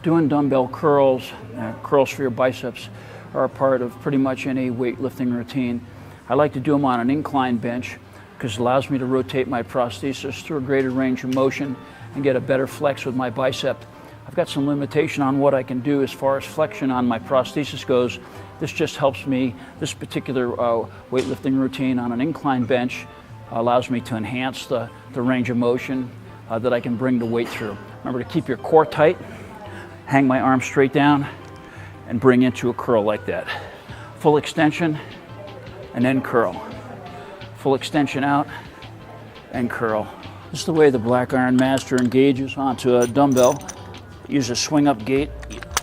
Doing dumbbell curls, curls for your biceps, are a part of pretty much any weightlifting routine. I like to do them on an incline bench because it allows me to rotate my prosthesis through a greater range of motion and get a better flex with my bicep. I've got some limitation on what I can do as far as flexion on my prosthesis goes. This just helps me, this particular weightlifting routine on an incline bench allows me to enhance the range of motion that I can bring the weight through. Remember to keep your core tight, hang my arm straight down, and bring into a curl like that. Full extension, and then curl. Full extension out, and curl. This is the way the Black Iron Master engages onto a dumbbell. Use a swing up gait,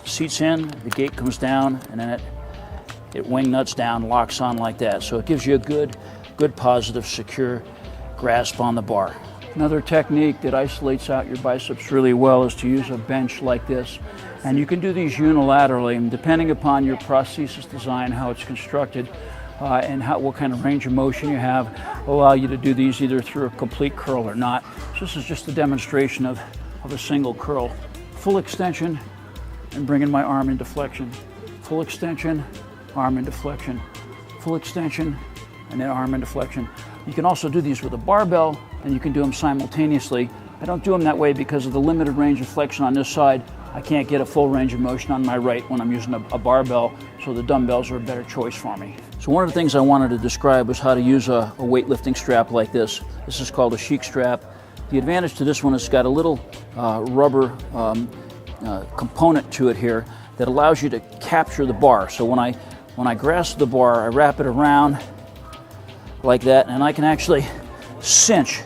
seats in, the gait comes down, and then it wing nuts down, locks on like that. So it gives you a good positive, secure grasp on the bar. Another technique that isolates out your biceps really well is to use a bench like this. And you can do these unilaterally, and depending upon your prosthesis design, how it's constructed, and what kind of range of motion you have, will allow you to do these either through a complete curl or not. So this is just a demonstration of a single curl. Full extension, and bringing my arm into flexion. Full extension, arm into flexion. Full extension, and then arm into flexion. You can also do these with a barbell, and you can do them simultaneously. I don't do them that way because of the limited range of flexion on this side. I can't get a full range of motion on my right when I'm using a barbell, so the dumbbells are a better choice for me. So one of the things I wanted to describe was how to use a weightlifting strap like this. This is called a Chic strap. The advantage to this one is it's got a little rubber component to it here that allows you to capture the bar. So when I grasp the bar, I wrap it around like that, and I can actually cinch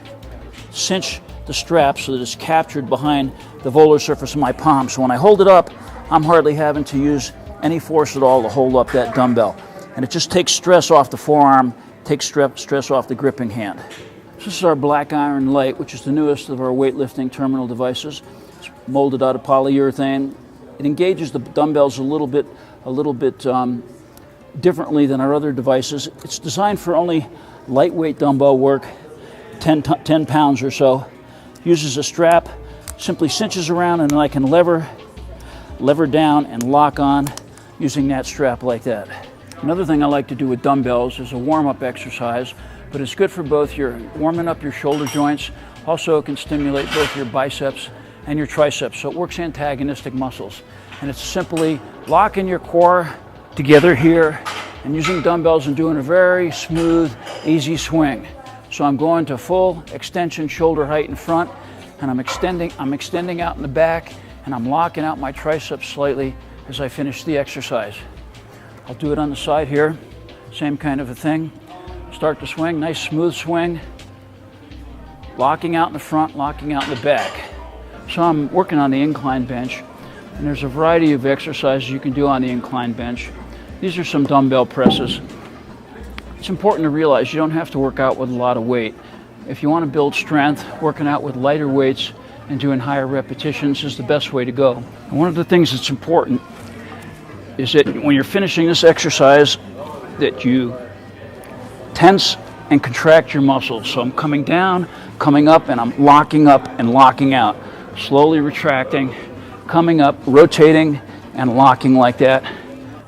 the strap so that it's captured behind the volar surface of my palm. So when I hold it up, I'm hardly having to use any force at all to hold up that dumbbell. And it just takes stress off the forearm, takes stress off the gripping hand. This is our Black Iron Lite, which is the newest of our weightlifting terminal devices. It's molded out of polyurethane. It engages the dumbbells a little bit differently than our other devices. It's designed for only lightweight dumbbell work, 10 pounds or so. Uses a strap, simply cinches around, and then I can lever down and lock on using that strap like that. Another thing I like to do with dumbbells is a warm-up exercise, but it's good for both your warming up your shoulder joints. Also, it can stimulate both your biceps and your triceps, so it works antagonistic muscles. And it's simply locking your core together here and using dumbbells and doing a very smooth, easy swing. So I'm going to full extension, shoulder height in front, and I'm extending out in the back, and I'm locking out my triceps slightly as I finish the exercise. I'll do it on the side here, same kind of a thing. Start to swing, nice smooth swing, locking out in the front, locking out in the back. So I'm working on the incline bench, and there's a variety of exercises you can do on the incline bench. These are some dumbbell presses. It's important to realize you don't have to work out with a lot of weight. If you want to build strength, working out with lighter weights and doing higher repetitions is the best way to go. And one of the things that's important is that when you're finishing this exercise, that you tense and contract your muscles. So I'm coming down, coming up, and I'm locking up and locking out. Slowly retracting, coming up, rotating, and locking like that.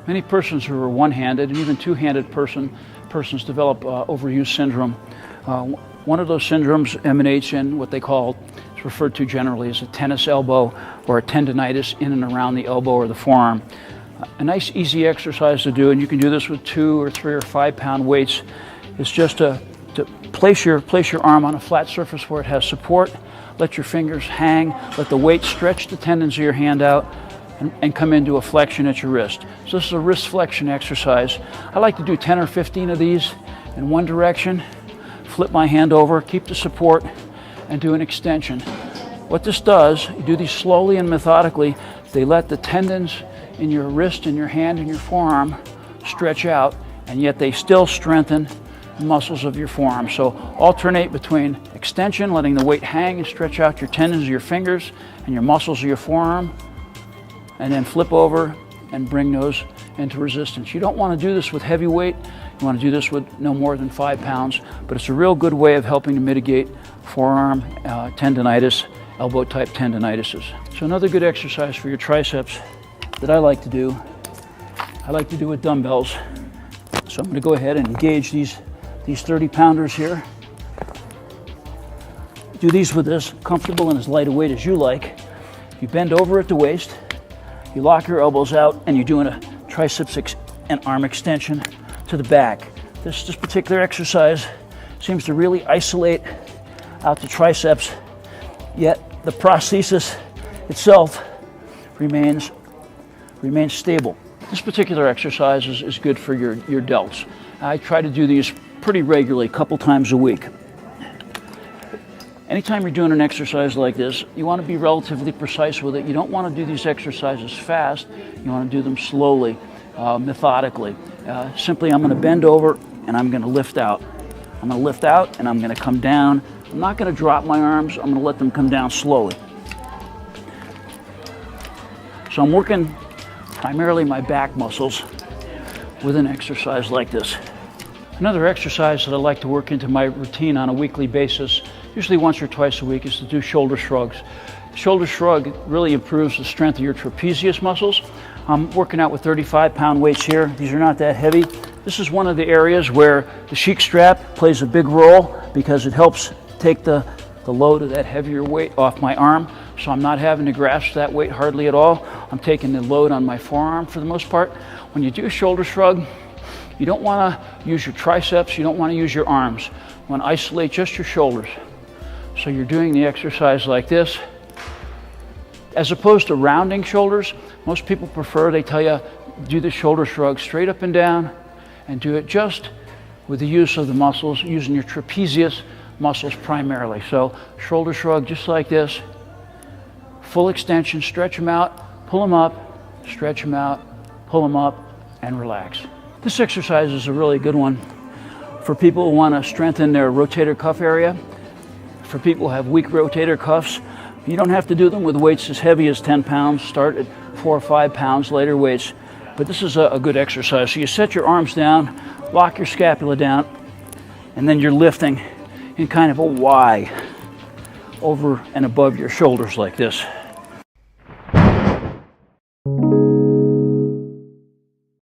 Many persons who are one-handed and even two-handed persons develop overuse syndrome. One of those syndromes emanates in what they call, it's referred to generally as a tennis elbow or a tendonitis in and around the elbow or the forearm. A nice easy exercise to do, and you can do this with 2 or 3 or 5 pound weights, is just to place your arm on a flat surface where it has support, let your fingers hang, let the weight stretch the tendons of your hand out, and come into a flexion at your wrist. So this is a wrist flexion exercise. I like to do 10 or 15 of these in one direction, flip my hand over, keep the support, and do an extension. What this does, you do these slowly and methodically, they let the tendons in your wrist and your hand and your forearm stretch out, and yet they still strengthen the muscles of your forearm. So alternate between extension, letting the weight hang and stretch out your tendons of your fingers and your muscles of your forearm, and then flip over and bring those into resistance. You don't want to do this with heavy weight. You want to do this with no more than 5 pounds, but it's a real good way of helping to mitigate forearm tendonitis elbow type tendinitis. So another good exercise for your triceps that I like to do with dumbbells. So I'm going to go ahead and engage these 30 pounders here. Do these with as comfortable and as light a weight as you like. You bend over at the waist, you lock your elbows out, and you're doing a triceps and arm extension to the back. This particular exercise seems to really isolate out the triceps, yet the prosthesis itself remains stable. This particular exercise is good for your delts. I try to do these pretty regularly, a couple times a week. Anytime you're doing an exercise like this, you want to be relatively precise with it. You don't want to do these exercises fast. You want to do them slowly, methodically. Simply, I'm going to bend over and I'm going to lift out. I'm going to lift out and I'm going to come down. I'm not going to drop my arms. I'm going to let them come down slowly. So I'm working primarily my back muscles with an exercise like this. Another exercise that I like to work into my routine on a weekly basis, usually once or twice a week, is to do shoulder shrugs. Shoulder shrug really improves the strength of your trapezius muscles. I'm working out with 35-pound weights here. These are not that heavy. This is one of the areas where the chic strap plays a big role because it helps take the load of that heavier weight off my arm. So I'm not having to grasp that weight hardly at all. I'm taking the load on my forearm for the most part. When you do a shoulder shrug, you don't want to use your triceps, you don't want to use your arms. You want to isolate just your shoulders. So you're doing the exercise like this. As opposed to rounding shoulders, most people prefer, they tell you, do the shoulder shrug straight up and down and do it just with the use of the muscles, using your trapezius muscles primarily. So shoulder shrug just like this. Full extension, stretch them out, pull them up, stretch them out, pull them up, and relax. This exercise is a really good one for people who want to strengthen their rotator cuff area. For people who have weak rotator cuffs, you don't have to do them with weights as heavy as 10 pounds. Start at 4 or 5 pounds, lighter weights. But this is a good exercise. So you set your arms down, lock your scapula down, and then you're lifting in kind of a Y over and above your shoulders like this.